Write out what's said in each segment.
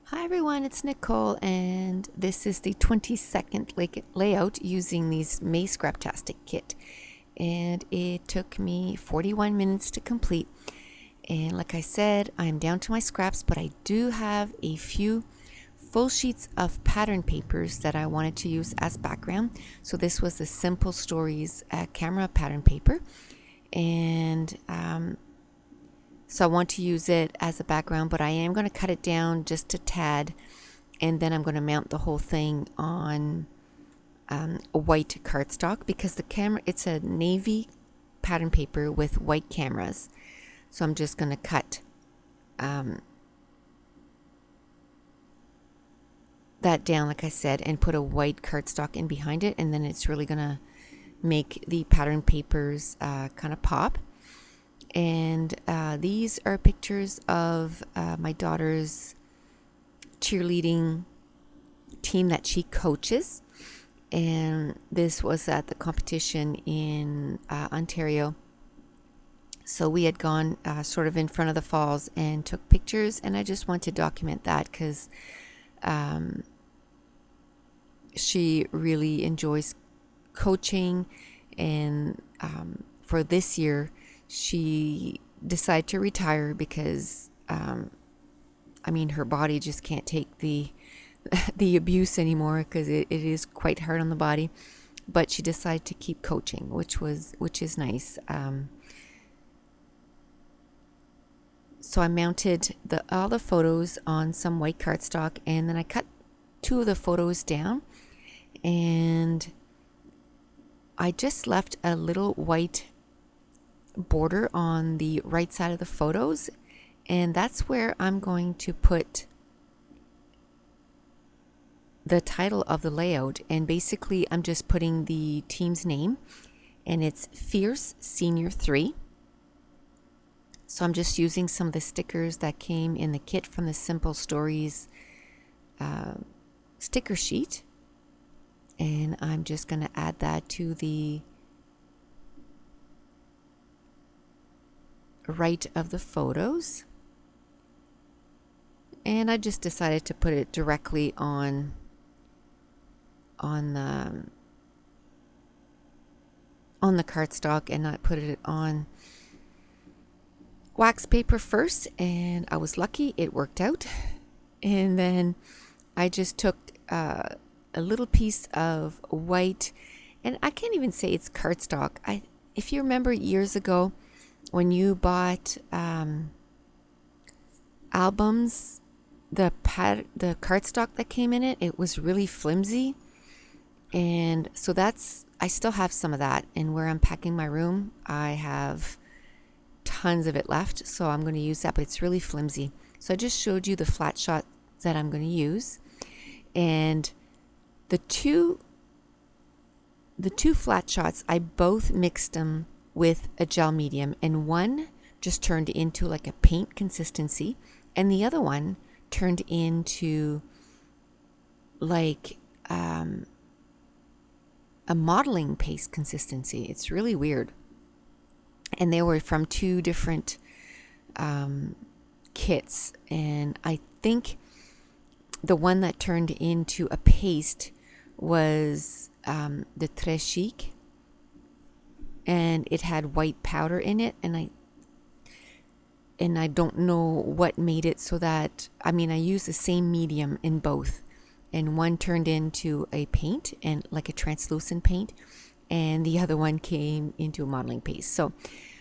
Hi everyone, it's Nicole, and this is the 22nd layout using these May Scraptastic kit. And it took me 41 minutes to complete. And like I said, I'm down to my scraps, but I do have a few full sheets of pattern papers that I wanted to use as background. So this was the Simple Stories camera pattern paper. And so I want to use it as a background, but I am going to cut it down just a tad, and then I'm going to mount the whole thing on a white cardstock because the camera, it's a navy pattern paper with white cameras. So I'm just going to cut that down, like I said, and put a white cardstock in behind it, and then it's really going to make the pattern papers kind of pop. And these are pictures of my daughter's cheerleading team that she coaches. And this was at the competition in Ontario. So we had gone sort of in front of the falls and took pictures, and I just want to document that because she really enjoys coaching. And for this year, she decided to retire because her body just can't take the abuse anymore because it is quite hard on the body. But she decided to keep coaching, which is nice. So I mounted all the photos on some white cardstock, and then I cut two of the photos down, and I just left a little white border on the right side of the photos, and that's where I'm going to put the title of the layout. And basically I'm just putting the team's name, and it's Fierce Senior 3. So I'm just using some of the stickers that came in the kit from the Simple Stories sticker sheet, and I'm just going to add that to the right of the photos. And I just decided to put it directly on the cardstock and not put it on wax paper first, and I was lucky, it worked out. And then I just took a little piece of white, and I can't even say it's cardstock. If you remember years ago when you bought albums, the cardstock that came in it was really flimsy. And so I still have some of that, and where I'm packing my room, I have tons of it left, so I'm going to use that, but it's really flimsy. So I just showed you the flat shot that I'm going to use, and the two flat shots, I both mixed them with a gel medium, and one just turned into like a paint consistency, and the other one turned into like a modeling paste consistency. It's really weird. And they were from two different kits, and I think the one that turned into a paste was the Très Chic, and it had white powder in it, and I don't know what made it so that, I used the same medium in both, and one turned into a paint, and like a translucent paint, and the other one came into a modeling paste. So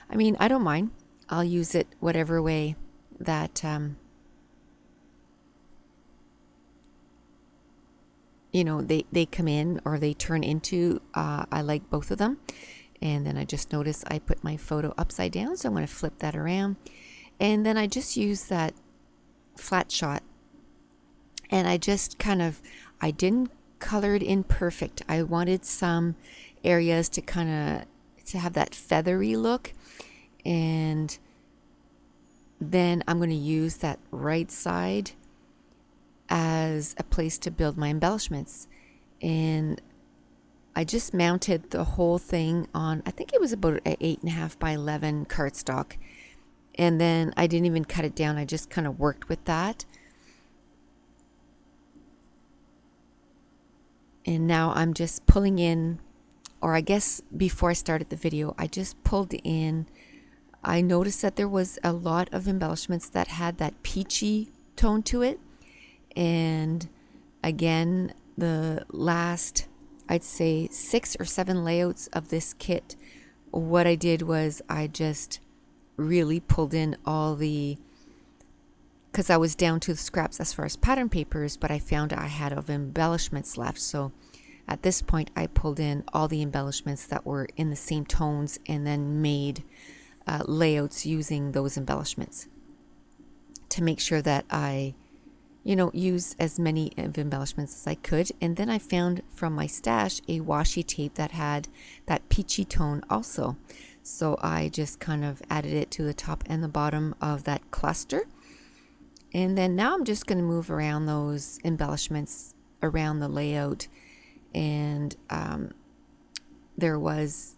I don't mind. I'll use it whatever way that they come in or they turn into. I like both of them. And then I just noticed I put my photo upside down, so I'm going to flip that around, and then I just use that flat shot, and I just I didn't color it in perfect. I wanted some areas to to have that feathery look, and then I'm going to use that right side as a place to build my embellishments. And I just mounted the whole thing on, I think it was about an 8.5 by 11 cardstock, and then I didn't even cut it down. I just kind of worked with that. And now I'm just pulling in, or I guess before I started the video, I just pulled in. I noticed that there was a lot of embellishments that had that peachy tone to it. And again, the last, I'd say 6 or 7 layouts of this kit, what I did was I just really pulled in all the, because I was down to the scraps as far as pattern papers, but I found I had of embellishments left. So at this point, I pulled in all the embellishments that were in the same tones and then made layouts using those embellishments to make sure that I, use as many of embellishments as I could. And then I found from my stash a washi tape that had that peachy tone also. So I just kind of added it to the top and the bottom of that cluster. And then now I'm just going to move around those embellishments around the layout. And there was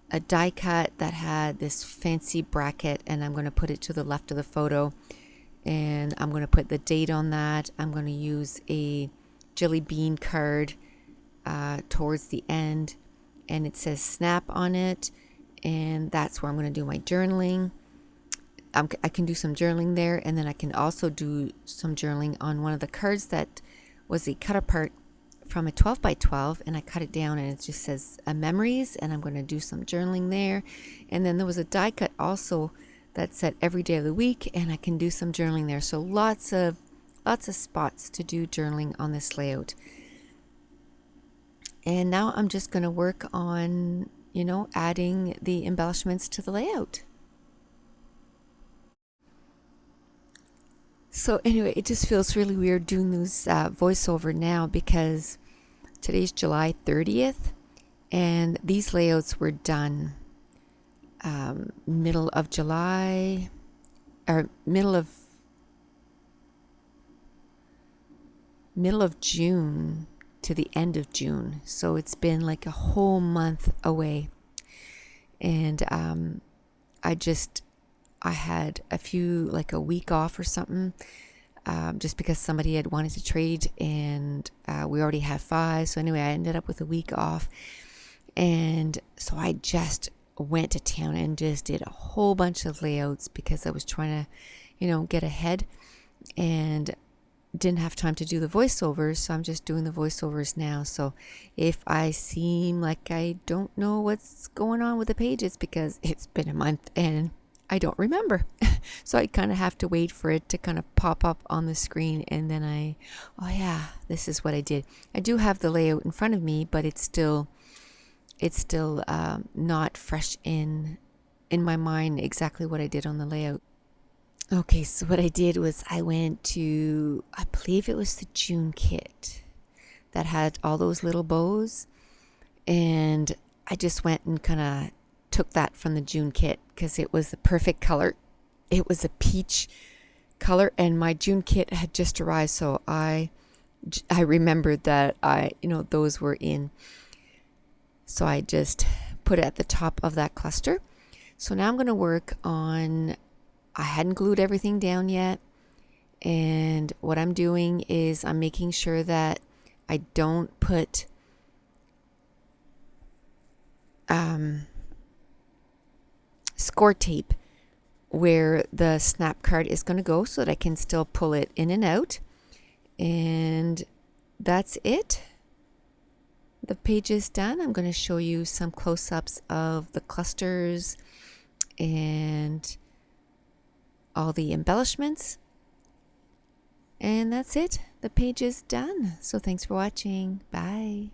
a die cut that had this fancy bracket, and I'm going to put it to the left of the photo. And I'm going to put the date on that. I'm going to use a jelly bean card towards the end, and it says snap on it, and that's where I'm going to do my journaling. I can do some journaling there, and then I can also do some journaling on one of the cards that was a cut apart from a 12 by 12, and I cut it down and it just says memories, and I'm going to do some journaling there. And then there was a die cut also that said every day of the week, and I can do some journaling there. So lots of spots to do journaling on this layout. And now I'm just going to work on, adding the embellishments to the layout. So anyway, it just feels really weird doing this voiceover now because today's July 30th, and these layouts were done middle of July, or middle of June to the end of June. So it's been like a whole month away. And I had like a week off or something, just because somebody had wanted to trade, and we already had 5. So anyway, I ended up with a week off. And so I just went to town and just did a whole bunch of layouts because I was trying to, get ahead and didn't have time to do the voiceovers. So I'm just doing the voiceovers now. So if I seem like I don't know what's going on with the pages, because it's been a month and I don't remember. So I kind of have to wait for it to kind of pop up on the screen, and then oh yeah, this is what I did. I do have the layout in front of me, but it's still not fresh in my mind exactly what I did on the layout. Okay, so what I did was I went to, I believe it was the June kit that had all those little bows, and I just went and kind of took that from the June kit because it was the perfect color. It was a peach color, and my June kit had just arrived, so I remembered that those were in. So I just put it at the top of that cluster. So now I'm going to work on, I hadn't glued everything down yet. And what I'm doing is I'm making sure that I don't put score tape where the snap card is going to go, so that I can still pull it in and out. And that's it. The page is done. I'm going to show you some close-ups of the clusters and all the embellishments. And that's it. The page is done. So thanks for watching. Bye.